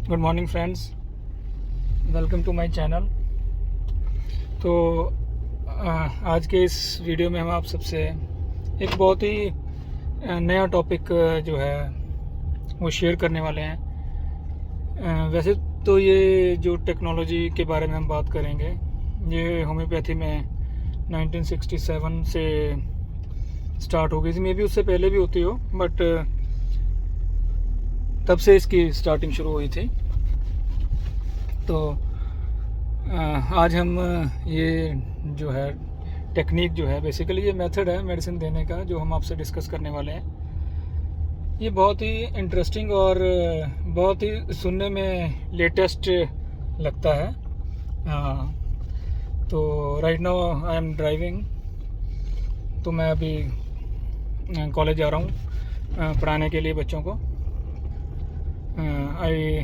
Good morning friends, welcome to my channel. तो आज के इस वीडियो में हम आप सबसे एक बहुत ही नया टॉपिक जो है वो शेयर करने वाले हैं। वैसे तो ये जो टेक्नोलॉजी के बारे में हम बात करेंगे, ये होम्योपैथी में 1967 से स्टार्ट हो गई थी। मे बी उससे पहले भी होती हो, बट तब से इसकी स्टार्टिंग शुरू हुई थी। तो आज हम ये जो है टेक्निक जो है, बेसिकली ये मेथड है मेडिसिन देने का, जो हम आपसे डिस्कस करने वाले हैं। ये बहुत ही इंटरेस्टिंग और बहुत ही सुनने में लेटेस्ट लगता है। तो right now I am driving. तो मैं अभी कॉलेज जा रहा हूँ पढ़ाने के लिए बच्चों को। I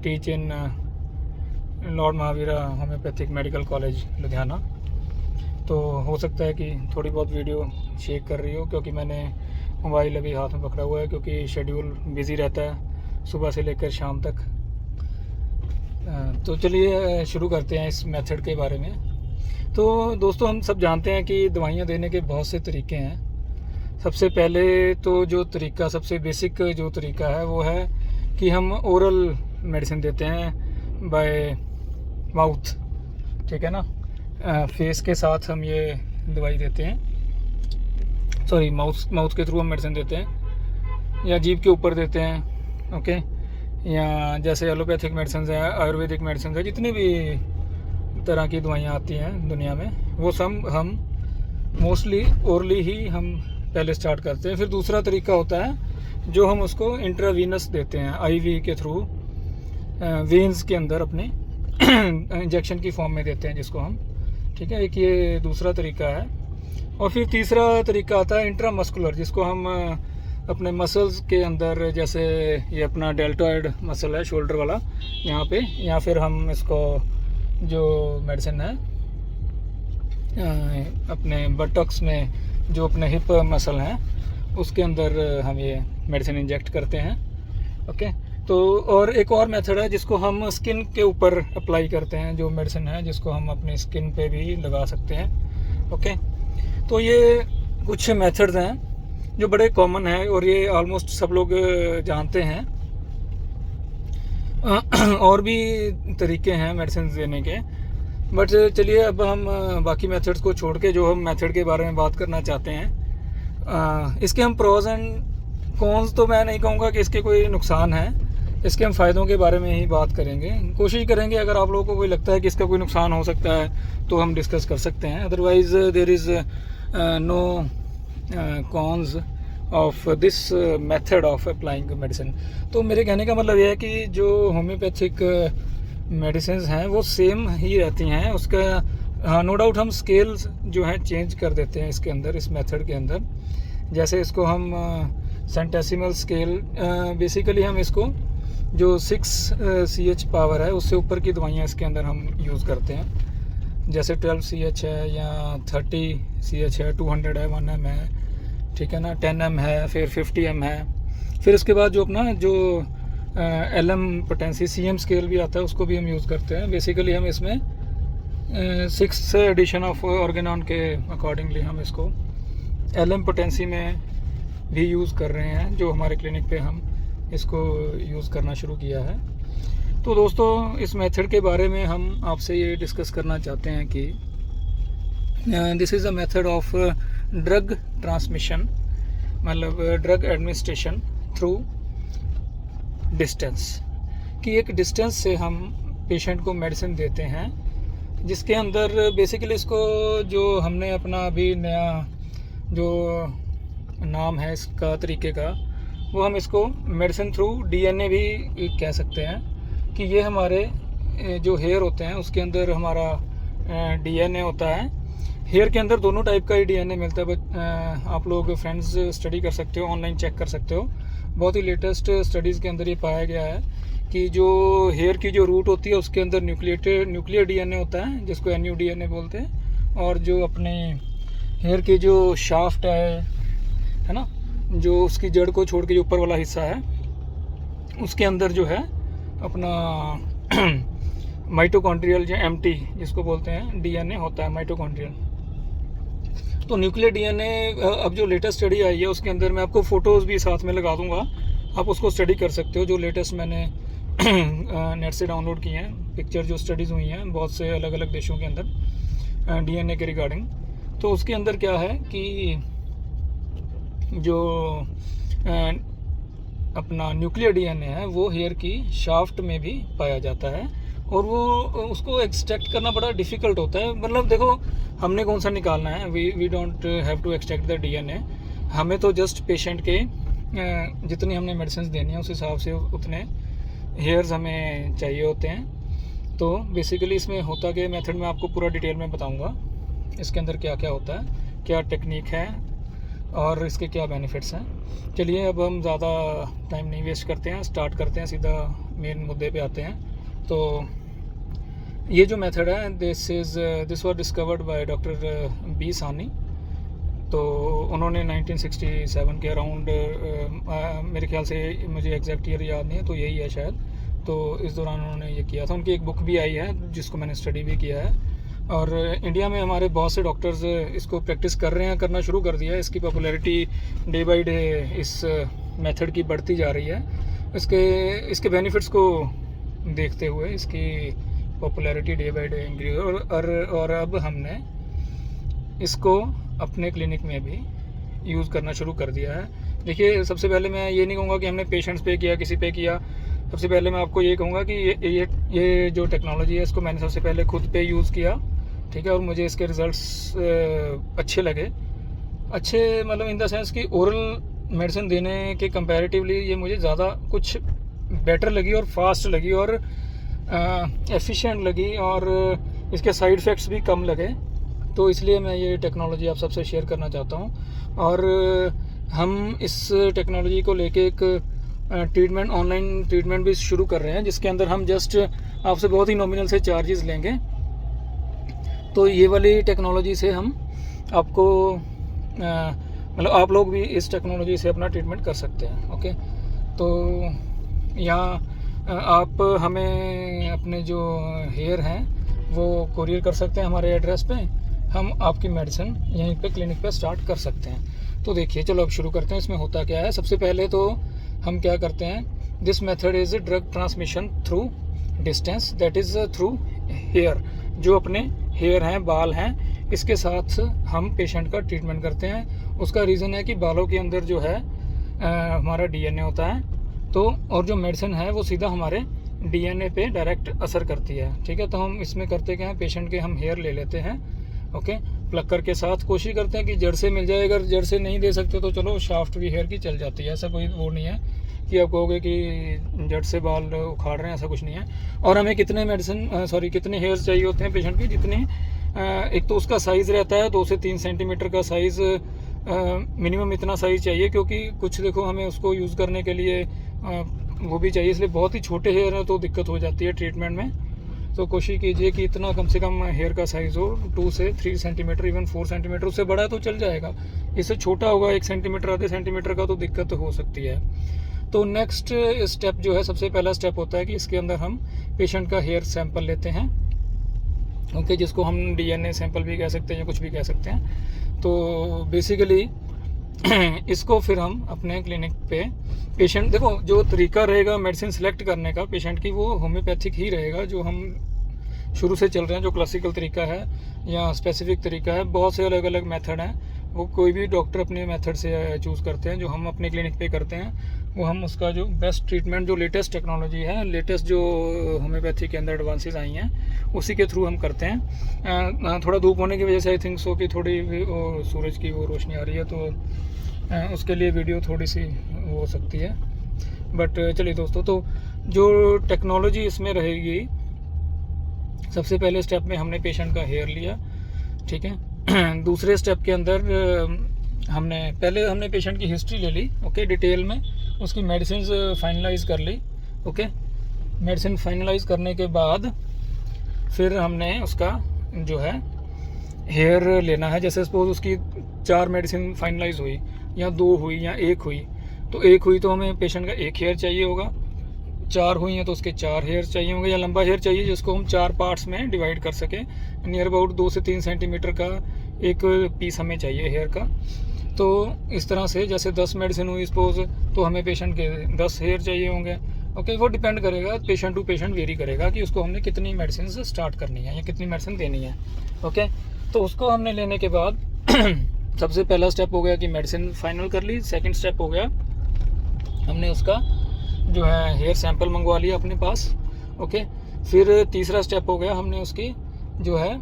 teach in Lord Mahavira homeopathic medical college Ludhiana. तो हो सकता है कि थोड़ी बहुत वीडियो शेयर कर रही हो, क्योंकि मैंने मोबाइल अभी हाथ में पकड़ा हुआ है, क्योंकि शेड्यूल बिज़ी रहता है सुबह से लेकर शाम तक। तो चलिए शुरू करते हैं इस मेथड के बारे में। तो दोस्तों, हम सब जानते हैं कि दवाइयाँ देने के बहुत से तरीके हैं। सबसे पहले तो जो तरीका, सबसे बेसिक जो तरीका है वो है कि हम ओरल मेडिसिन देते हैं बाय माउथ, ठीक है ना। फेस के साथ हम ये दवाई देते हैं, सॉरी माउथ के थ्रू हम मेडिसिन देते हैं, या जीभ के ऊपर देते हैं, ओके। या जैसे एलोपैथिक मेडिसिन है, आयुर्वेदिक मेडिसिन है, जितनी भी तरह की दवाइयाँ आती हैं दुनिया में, वो सब हम मोस्टली ओरली ही हम पहले स्टार्ट करते हैं। फिर दूसरा तरीका होता है जो हम उसको इंट्रावीनस देते हैं, आईवी के थ्रू वेन्स के अंदर अपने इंजेक्शन की फॉर्म में देते हैं जिसको हम, ठीक है। एक ये दूसरा तरीका है। और फिर तीसरा तरीका आता है इंट्रामस्कुलर, जिसको हम अपने मसल्स के अंदर, जैसे ये अपना डेल्टॉइड मसल है शोल्डर वाला यहाँ पे, या फिर हम इसको जो मेडिसिन है अपने बटक्स में, जो अपने हिप मसल हैं उसके अंदर हम ये मेडिसिन इंजेक्ट करते हैं, ओके। तो और एक और मेथड है जिसको हम स्किन के ऊपर अप्लाई करते हैं, जो मेडिसिन है जिसको हम अपनी स्किन पे भी लगा सकते हैं, ओके। तो ये कुछ मेथड्स हैं जो बड़े कॉमन है और ये ऑलमोस्ट सब लोग जानते हैं। और भी तरीके हैं मेडिसिन देने के, बट चलिए अब हम बाकी मेथड्स को छोड़ के जो हम मेथड के बारे में बात करना चाहते हैं, इसके हम प्रोज एंड कॉन्स, तो मैं नहीं कहूँगा कि इसके कोई नुकसान है, इसके हम फ़ायदों के बारे में ही बात करेंगे। कोशिश करेंगे अगर आप लोगों को कोई लगता है कि इसका कोई नुकसान हो सकता है तो हम डिस्कस कर सकते हैं, otherwise there is no cons of this method of applying medicine. तो मेरे कहने का मतलब ये है कि जो होम्योपैथिक मेडिसिन हैं वो सेम ही रहती हैं। उसका हाँ, नो डाउट हम स्केल्स जो हैं चेंज कर देते हैं इसके अंदर, इस मेथड के अंदर। जैसे इसको हम सेंटेसिमल स्केल, बेसिकली हम इसको जो 6 CH पावर है उससे ऊपर की दवाइयाँ इसके अंदर हम यूज़ करते हैं। जैसे 12 CH है, या 30 CH है, 200 है, 1 M है, ठीक है ना, 10 M है, फिर 50 M है। फिर उसके बाद जो अपना जो LM पोटेंसी CM स्केल भी आता है, उसको भी हम यूज़ करते हैं। बेसिकली हम इसमें 6th एडिशन ऑफ ऑर्गेनॉन के अकॉर्डिंगली हम इसको LM पोटेंसी में भी यूज़ कर रहे हैं, जो हमारे क्लिनिक पे हम इसको यूज़ करना शुरू किया है। तो दोस्तों, इस मेथड के बारे में हम आपसे ये डिस्कस करना चाहते हैं कि this is a method of drug transmission, मतलब ड्रग एडमिनिस्ट्रेशन थ्रू डिस्टेंस, कि एक डिस्टेंस से हम पेशेंट को मेडिसिन देते हैं, जिसके अंदर बेसिकली इसको जो हमने अपना अभी नया जो नाम है इसका तरीके का, वो हम इसको मेडिसिन थ्रू DNA भी कह सकते हैं। कि ये हमारे जो हेयर होते हैं उसके अंदर हमारा DNA होता है। हेयर के अंदर दोनों टाइप का ही DNA मिलता है, आप लोग फ्रेंड्स स्टडी कर सकते हो, ऑनलाइन चेक कर सकते हो। बहुत ही लेटेस्ट स्टडीज़ के अंदर ये पाया गया है कि जो हेयर की जो रूट होती है उसके अंदर न्यूक्लियर DNA होता है, जिसको NuDNA बोलते हैं। और जो अपने हेयर की जो शाफ्ट है ना, जो उसकी जड़ को छोड़ के जो ऊपर वाला हिस्सा है, उसके अंदर जो है अपना माइटोकॉन्ड्रियल या एमटी जिसको बोलते हैं डीएनए होता है माइटोकॉन्ड्रियल। तो न्यूक्लियर डीएनए अब जो लेटेस्ट स्टडी आई है उसके अंदर मैं आपको फ़ोटोज़ भी साथ में लगा दूंगा, आप उसको स्टडी कर सकते हो। जो लेटेस्ट मैंने नेट से डाउनलोड किए हैं पिक्चर, जो स्टडीज़ हुई हैं बहुत से अलग अलग देशों के अंदर डीएनए के रिगार्डिंग। तो उसके अंदर क्या है कि जो अपना न्यूक्लियर डीएनए है वो हेयर की शाफ्ट में भी पाया जाता है, और वो उसको एक्सट्रैक्ट करना बड़ा डिफ़िकल्ट होता है। मतलब देखो, हमने कौन सा निकालना है, we don't have to extract the DNA. हमें तो जस्ट पेशेंट के जितनी हमने मेडिसिन देनी है उस हिसाब से उतने हेयर्स हमें चाहिए होते हैं। तो बेसिकली इसमें होता कि मेथड में आपको पूरा डिटेल में बताऊंगा इसके अंदर क्या क्या होता है, क्या टेक्निक है और इसके क्या बेनिफिट्स हैं। चलिए अब हम ज़्यादा टाइम नहीं वेस्ट करते हैं, स्टार्ट करते हैं, सीधा मेन मुद्दे पे आते हैं। तो ये जो मेथड है this was discovered by doctor B Sani. तो उन्होंने 1967 के अराउंड, मेरे ख्याल से, मुझे एग्जैक्ट ईयर याद नहीं है, तो यही है शायद। तो इस दौरान उन्होंने ये किया था। उनकी एक बुक भी आई है जिसको मैंने स्टडी भी किया है, और इंडिया में हमारे बहुत से डॉक्टर्स इसको प्रैक्टिस कर रहे हैं, करना शुरू कर दिया है। इसकी पॉपुलैरिटी डे बाय डे इस मेथड की बढ़ती जा रही है। इसके बेनिफिट्स को देखते हुए इसकी popularity day by day increase, और अब हमने इसको अपने क्लिनिक में भी यूज़ करना शुरू कर दिया है। देखिए, सबसे पहले मैं ये नहीं कहूँगा कि हमने पेशेंट्स पे किया, किसी पे किया। सबसे पहले मैं आपको ये कहूँगा कि ये जो टेक्नोलॉजी है इसको मैंने सबसे पहले खुद पे यूज़ किया, ठीक है, और मुझे इसके रिज़ल्ट्स अच्छे लगे। अच्छे मतलब इन द सेंस कि ओरल मेडिसिन देने के कंपैरेटिवली ये मुझे ज़्यादा कुछ बेटर लगी और फास्ट लगी और एफिशिएंट लगी, और इसके साइड इफ़ेक्ट्स भी कम लगे। तो इसलिए मैं ये टेक्नोलॉजी आप सबसे शेयर करना चाहता हूँ। और हम इस टेक्नोलॉजी को लेके एक ट्रीटमेंट, ऑनलाइन ट्रीटमेंट भी शुरू कर रहे हैं, जिसके अंदर हम जस्ट आपसे बहुत ही नॉमिनल से चार्जेस लेंगे। तो ये वाली टेक्नोलॉजी से हम आपको मतलब आप लोग भी इस टेक्नोलॉजी से अपना ट्रीटमेंट कर सकते हैं। ओके, तो यहाँ आप हमें अपने जो हेयर हैं वो कोरियर कर सकते हैं हमारे एड्रेस पे। हम आपकी मेडिसिन यहीं पे क्लिनिक पे स्टार्ट कर सकते हैं। तो देखिए, चलो अब शुरू करते हैं। इसमें होता क्या है, सबसे पहले तो हम क्या करते हैं, this method is drug transmission through distance, that is through hair. जो अपने हेयर हैं, बाल हैं, इसके साथ हम पेशेंट का ट्रीटमेंट करते हैं। उसका रीज़न है कि बालों के अंदर जो है हमारा डीएनए होता है, तो और जो मेडिसिन है वो सीधा हमारे डीएनए पे डायरेक्ट असर करती है, ठीक है। तो हम इसमें करते क्या हैं, पेशेंट के हम हेयर ले लेते हैं, ओके, प्लकर के साथ कोशिश करते हैं कि जड़ से मिल जाए। अगर जड़ से नहीं दे सकते तो चलो शाफ्ट भी हेयर की चल जाती है, ऐसा कोई वो नहीं है कि आप कहोगे कि जड़ से बाल उखाड़ रहे हैं, ऐसा कुछ नहीं है। और हमें कितने कितने हेयर्स चाहिए होते हैं पेशेंट की, जितने एक तो उसका साइज़ रहता है 2 से 3 सेंटीमीटर का साइज़, मिनिमम इतना साइज़ चाहिए, क्योंकि कुछ देखो हमें उसको यूज़ करने के लिए वो भी चाहिए, इसलिए बहुत ही छोटे हेयर हैं तो दिक्कत हो जाती है ट्रीटमेंट में। तो कोशिश कीजिए कि इतना कम से कम हेयर का साइज़ हो, 2 से 3 सेंटीमीटर, इवन 4 सेंटीमीटर। उससे बड़ा तो चल जाएगा, इससे छोटा होगा 1 सेंटीमीटर, आधे सेंटीमीटर का, तो दिक्कत हो सकती है। तो नेक्स्ट स्टेप जो है, सबसे पहला स्टेप होता है कि इसके अंदर हम पेशेंट का हेयर सैंपल लेते हैं, ओके, जिसको हम डीएनए सैंपल भी कह सकते हैं या कुछ भी कह सकते हैं। तो बेसिकली इसको फिर हम अपने क्लिनिक पे पेशेंट, देखो जो तरीका रहेगा मेडिसिन सेलेक्ट करने का पेशेंट की, वो होम्योपैथिक ही रहेगा, जो हम शुरू से चल रहे हैं, जो क्लासिकल तरीका है या स्पेसिफिक तरीका है। बहुत से अलग अलग मेथड हैं, वो कोई भी डॉक्टर अपने मेथड से चूज़ करते हैं। जो हम अपने क्लिनिक पे करते हैं वो हम उसका जो बेस्ट ट्रीटमेंट, जो लेटेस्ट टेक्नोलॉजी है, लेटेस्ट जो होम्योपैथी के अंदर एडवांसेस आई हैं, उसी के थ्रू हम करते हैं। थोड़ा धूप होने की वजह से आई थिंक सो कि थोड़ी सूरज की वो रोशनी आ रही है, तो उसके लिए वीडियो थोड़ी सी वो हो सकती है। बट चलिए दोस्तों, तो जो टेक्नोलॉजी इसमें रहेगी, सबसे पहले स्टेप में हमने पेशेंट का हेयर लिया, ठीक है। दूसरे स्टेप के अंदर हमने पेशेंट की हिस्ट्री ले ली, ओके, डिटेल में उसकी मेडिसिन फाइनलाइज कर ली, ओके। मेडिसिन फाइनलाइज करने के बाद फिर हमने उसका जो है हेयर लेना है। जैसे सपोज उसकी 4 मेडिसिन फाइनलाइज हुई, या 2 हुई, या 1 हुई, तो 1 हुई तो हमें पेशेंट का 1 हेयर चाहिए होगा। 4 हुई हैं तो उसके 4 हेयर चाहिए होंगे, या लंबा हेयर चाहिए जिसको हम 4 पार्ट्स में डिवाइड कर सकें। नियर अबाउट 2 से 3 सेंटीमीटर का एक पीस हमें चाहिए हेयर का। तो इस तरह से जैसे 10 मेडिसिन हुई सपोज, तो हमें पेशेंट के 10 हेयर चाहिए होंगे। ओके, वो डिपेंड करेगा, पेशेंट टू पेशेंट वेरी करेगा कि उसको हमने कितनी मेडिसिन स्टार्ट करनी है या कितनी मेडिसिन देनी है। ओके, तो उसको हमने लेने के बाद सबसे पहला स्टेप हो गया कि मेडिसिन फाइनल कर ली। सेकंड स्टेप हो गया हमने उसका जो है हेयर सैंपल मंगवा लिया अपने पास। ओके, फिर तीसरा स्टेप हो गया हमने उसकी जो है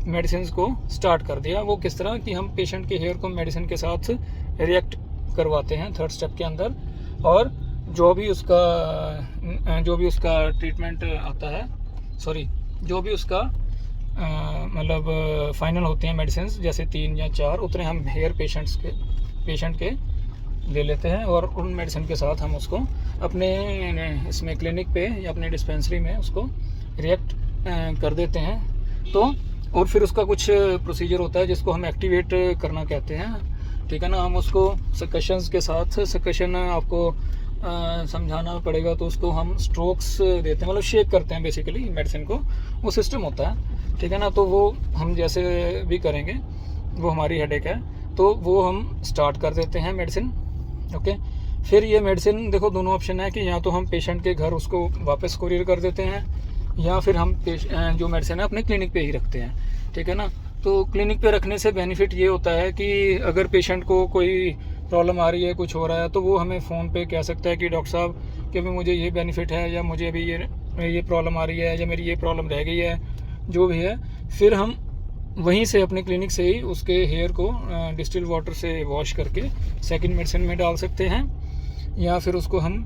मेडिसिन को स्टार्ट कर दिया। वो किस तरह कि हम पेशेंट के हेयर को मेडिसिन के साथ रिएक्ट करवाते हैं थर्ड स्टेप के अंदर, और जो भी उसका ट्रीटमेंट आता है, सॉरी जो भी उसका मतलब फाइनल होते हैं मेडिसिन, जैसे 3 या 4 उतने हम हेयर पेशेंट के ले लेते हैं, और उन मेडिसिन के साथ हम उसको अपने इसमें क्लिनिक पे या अपने डिस्पेंसरी में उसको रिएक्ट कर देते हैं। तो और फिर उसका कुछ प्रोसीजर होता है जिसको हम एक्टिवेट करना कहते हैं, ठीक है ना। हम उसको सकशंस के साथ, सकशन आपको समझाना पड़ेगा, तो उसको हम स्ट्रोक्स देते हैं, मतलब शेक करते हैं बेसिकली मेडिसिन को, वो सिस्टम होता है, ठीक है ना। तो वो हम जैसे भी करेंगे, वो हमारी हेडेक है, तो वो हम स्टार्ट कर देते हैं मेडिसिन। ओके, फिर ये मेडिसिन देखो दोनों ऑप्शन है कि या तो हम पेशेंट के घर उसको वापस कुरियर कर देते हैं, या फिर हम जो मेडिसिन है अपने क्लिनिक पे ही रखते हैं, ठीक है ना। तो क्लिनिक पे रखने से बेनिफिट ये होता है कि अगर पेशेंट को कोई प्रॉब्लम आ रही है, कुछ हो रहा है, तो वो हमें फ़ोन पे कह सकता है कि डॉक्टर साहब कि अभी मुझे ये बेनिफिट है, या मुझे अभी ये प्रॉब्लम आ रही है, या मेरी ये प्रॉब्लम रह गई है, जो भी है। फिर हम वहीं से अपने क्लिनिक से ही उसके हेयर को डिस्टिल वाटर से वॉश करके सेकंड मेडिसिन में डाल सकते हैं, या फिर उसको हम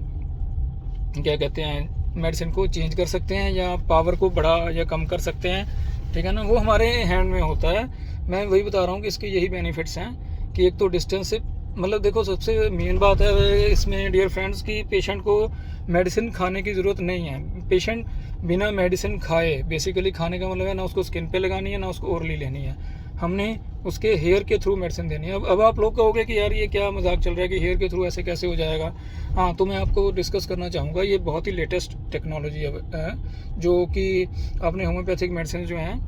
क्या कहते हैं मेडिसिन को चेंज कर सकते हैं, या पावर को बढ़ा या कम कर सकते हैं, ठीक है ना। वो हमारे हैंड में होता है। मैं वही बता रहा हूँ कि इसके यही बेनिफिट्स हैं कि एक तो डिस्टेंस से, मतलब देखो सबसे मेन बात है इसमें डियर फ्रेंड्स कि पेशेंट को मेडिसिन खाने की ज़रूरत नहीं है। पेशेंट बिना मेडिसिन खाए, बेसिकली खाने का मतलब है ना उसको स्किन पे लगानी है, ना उसको ओरली लेनी है, हमने उसके हेयर के थ्रू मेडिसिन देनी है। अब आप लोग कहोगे कि यार ये क्या मजाक चल रहा है कि हेयर के थ्रू ऐसे कैसे हो जाएगा। हाँ, तो मैं आपको डिस्कस करना चाहूँगा, ये बहुत ही लेटेस्ट टेक्नोलॉजी है, जो कि आपने होम्योपैथिक मेडिसिन जो हैं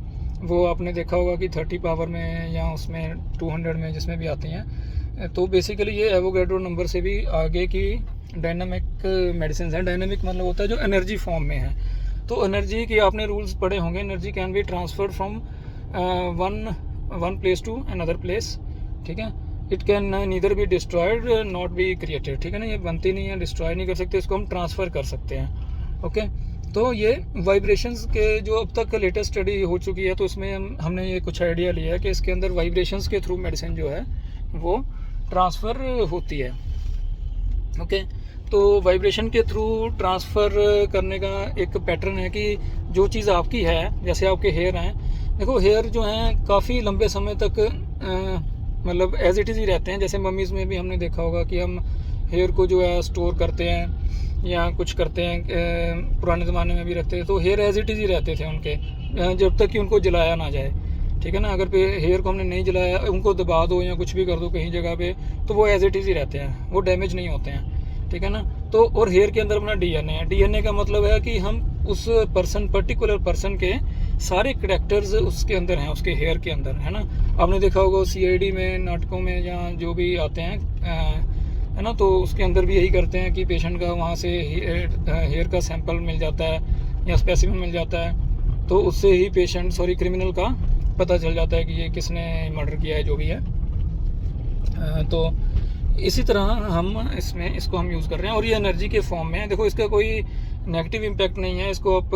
वो आपने देखा होगा कि 30 पावर में या उसमें 200 में जिसमें भी आती हैं। तो बेसिकली ये एवोगैड्रो नंबर से भी आगे की डायनामिक मेडिसिन है। डायनामिक मतलब होता है जो एनर्जी फॉर्म में है। तो एनर्जी की आपने रूल्स पढ़े होंगे, energy can be transferred from one place to another place, ठीक है। It can neither be destroyed not be created, ठीक है ना। ये बनती नहीं है, डिस्ट्रॉय नहीं कर सकते, इसको हम ट्रांसफ़र कर सकते हैं। ओके, तो ये वाइब्रेशंस के जो अब तक लेटेस्ट स्टडी हो चुकी है, तो इसमें हमने ये कुछ आइडिया लिया है कि इसके अंदर वाइब्रेशंस के थ्रू मेडिसिन जो है वो ट्रांसफ़र होती है। ओके, तो वाइब्रेशन के थ्रू ट्रांसफ़र करने का एक पैटर्न है कि जो चीज़ आपकी है, जैसे आपके हेयर हैं, देखो हेयर जो हैं काफ़ी लंबे समय तक मतलब एज इट इज़ ही रहते हैं। जैसे मम्मीज़ में भी हमने देखा होगा कि हम हेयर को जो है स्टोर करते हैं या कुछ करते हैं, पुराने ज़माने में भी रखते थे, तो हेयर एज इट इज़ ही रहते थे उनके, जब तक कि उनको जलाया ना जाए, ठीक है ना। अगर हेयर को हमने नहीं जलाया, उनको दबा दो या कुछ भी कर दो कहीं जगह पे, तो वो एज इट इज़ ही रहते हैं, वो डैमेज नहीं होते हैं, ठीक है ना। तो और हेयर के अंदर अपना डीएनए है। डीएनए का मतलब है कि हम उस पर्टिकुलर पर्सन के सारे करैक्टर्स उसके अंदर हैं, उसके हेयर के अंदर, है ना। आपने देखा होगा सीआईडी में, नाटकों में, या जो भी आते हैं, है ना, तो उसके अंदर भी यही करते हैं कि पेशेंट का वहाँ से हेयर का सैंपल मिल जाता है या स्पेसिमेन मिल जाता है, तो उससे ही क्रिमिनल का पता चल जाता है कि ये किसने मर्डर किया है, जो भी है। तो इसी तरह हम इसको हम यूज़ कर रहे हैं, और ये एनर्जी के फॉर्म में है। देखो इसका कोई नेगेटिव इम्पैक्ट नहीं है, इसको आप,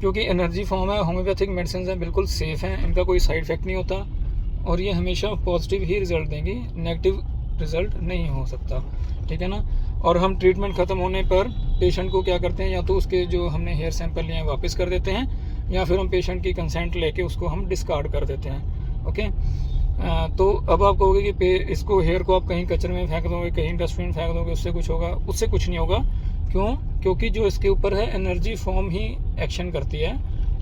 क्योंकि एनर्जी फॉर्म है, होम्योपैथिक मेडिसिन हैं, बिल्कुल सेफ़ हैं, इनका कोई साइड इफ़ेक्ट नहीं होता, और ये हमेशा पॉजिटिव ही रिज़ल्ट देंगी, नेगेटिव रिज़ल्ट नहीं हो सकता, ठीक है ना। और हम ट्रीटमेंट ख़त्म होने पर पेशेंट को क्या करते हैं, या तो उसके जो हमने हेयर सैंपल लिए हैं वापस कर देते हैं, या फिर हम पेशेंट की कंसेंट लेके उसको हम डिस्कार्ड कर देते हैं। ओके, तो अब आप कहोगे कि इसको हेयर को आप कहीं कचरे में फेंक दोगे, कहीं डस्टबिन फेंक दोगे, उससे कुछ होगा? उससे कुछ नहीं होगा। क्यों? क्योंकि जो इसके ऊपर है एनर्जी फॉर्म ही एक्शन करती है,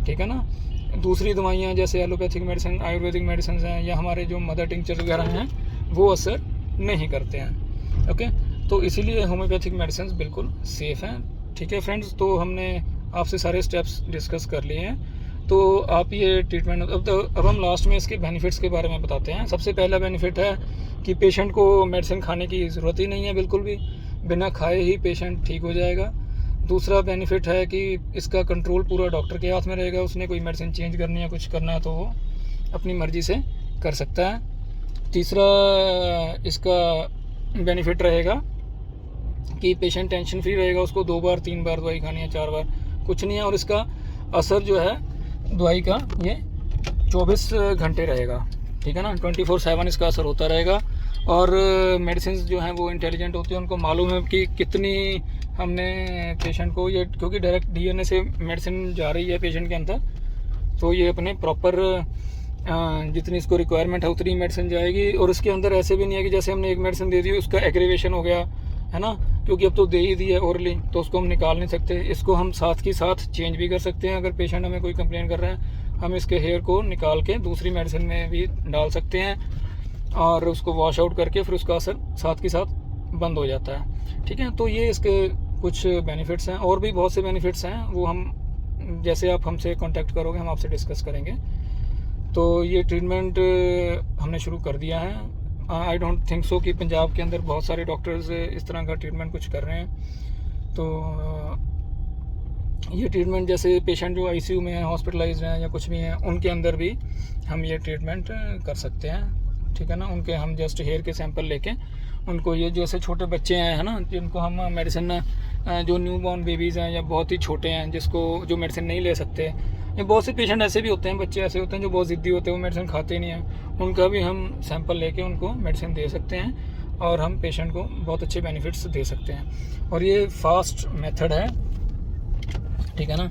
ठीक है ना। दूसरी दवाइयाँ जैसे एलोपैथिक मेडिसिन, आयुर्वेदिक मेडिसिन हैं, या हमारे जो मदर टिंचर वगैरह हैं, वो असर नहीं करते हैं। ओके, तो इसीलिए होम्योपैथिक मेडिसिन बिल्कुल सेफ़ हैं, ठीक है फ्रेंड्स, तो हमने आपसे सारे स्टेप्स डिस्कस कर लिए हैं। तो आप ये ट्रीटमेंट अब हम लास्ट में इसके बेनिफिट्स के बारे में बताते हैं। सबसे पहला बेनिफिट है कि पेशेंट को मेडिसिन खाने की ज़रूरत ही नहीं है, बिल्कुल भी बिना खाए ही पेशेंट ठीक हो जाएगा। दूसरा बेनिफिट है कि इसका कंट्रोल पूरा डॉक्टर के हाथ में रहेगा, उसने कोई मेडिसिन चेंज करनी है, कुछ करना है तो वो अपनी मर्ज़ी से कर सकता है। तीसरा इसका बेनिफिट रहेगा कि पेशेंट टेंशन फ्री रहेगा, उसको 2 बार 3 बार दवाई खानी है, 4 बार कुछ नहीं है। और इसका असर जो है दवाई का ये 24 घंटे रहेगा, ठीक है ना, 24/7 इसका असर होता रहेगा। और मेडिसिन जो हैं वो इंटेलिजेंट होती हैं, उनको मालूम है कि कितनी हमने पेशेंट को ये, क्योंकि डायरेक्ट डीएनए से मेडिसिन जा रही है पेशेंट के अंदर, तो ये अपने प्रॉपर जितनी इसको रिक्वायरमेंट है उतनी मेडिसिन जाएगी। और इसके अंदर ऐसे भी नहीं है कि जैसे हमने एक मेडिसिन दे दी उसका एग्रीवेशन हो गया है ना, क्योंकि अब तो दे ही दी है ओरली, तो उसको हम निकाल नहीं सकते। इसको हम साथ के साथ चेंज भी कर सकते हैं। अगर पेशेंट हमें कोई कंप्लेन कर रहा है, हम इसके हेयर को निकाल के दूसरी मेडिसिन में भी डाल सकते हैं और उसको वॉश आउट करके फिर उसका असर साथ के साथ बंद हो जाता है, ठीक है। तो ये इसके कुछ बेनिफिट्स हैं, और भी बहुत से बेनिफिट्स हैं, वो हम जैसे आप हमसे कांटेक्ट करोगे हम आपसे डिस्कस करेंगे। तो ये ट्रीटमेंट हमने शुरू कर दिया है। आई डोंट थिंक सो कि पंजाब के अंदर बहुत सारे डॉक्टर्स इस तरह का ट्रीटमेंट कुछ कर रहे हैं। तो ये ट्रीटमेंट जैसे पेशेंट जो आईसीयू में है, हॉस्पिटलाइज्ड हैं या कुछ भी हैं, उनके अंदर भी हम ये ट्रीटमेंट कर सकते हैं, ठीक है ना। उनके हम जस्ट हेयर के सैंपल लेके उनको, ये जैसे छोटे बच्चे हैं है ना, जिनको हम मेडिसिन, जो न्यू बॉर्न बेबीज़ हैं या बहुत ही छोटे हैं जिसको जो मेडिसिन नहीं ले सकते, या बहुत से पेशेंट ऐसे भी होते हैं, बच्चे ऐसे होते हैं जो बहुत ज़िद्दी होते हैं, वो मेडिसिन खाते नहीं हैं, उनका भी हम सैंपल लेके उनको मेडिसिन दे सकते हैं और हम पेशेंट को बहुत अच्छे बेनिफिट्स दे सकते हैं। और ये फास्ट मेथड है, ठीक है ना।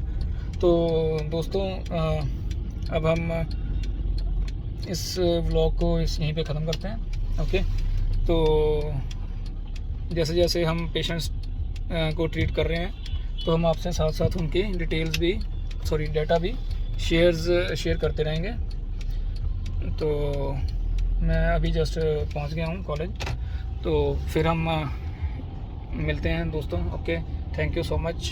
तो दोस्तों अब हम इस व्लॉग को यहीं पे ख़त्म करते हैं, ओके। तो जैसे जैसे हम पेशेंट्स को ट्रीट कर रहे हैं तो हम आपसे साथ साथ उनकी डिटेल्स भी, डेटा भी शेयर करते रहेंगे। तो मैं अभी जस्ट पहुंच गया हूं कॉलेज, तो फिर हम मिलते हैं दोस्तों, okay. Thank you so much,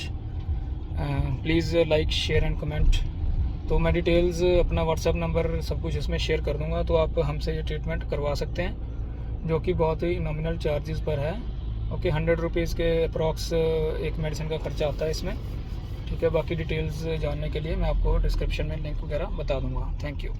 please like share and comment. तो मैं डिटेल्स, अपना व्हाट्सएप नंबर, सब कुछ इसमें शेयर कर दूंगा, तो आप हमसे ये ट्रीटमेंट करवा सकते हैं, जो कि बहुत ही नॉमिनल चार्जेस पर है, ओके। 100 रुपीज़ के अप्रॉक्स एक मेडिसिन का खर्चा आता है इसमें, ठीक है। बाकी डिटेल्स जानने के लिए मैं आपको डिस्क्रिप्शन में लिंक वगैरह बता दूंगा। Thank you.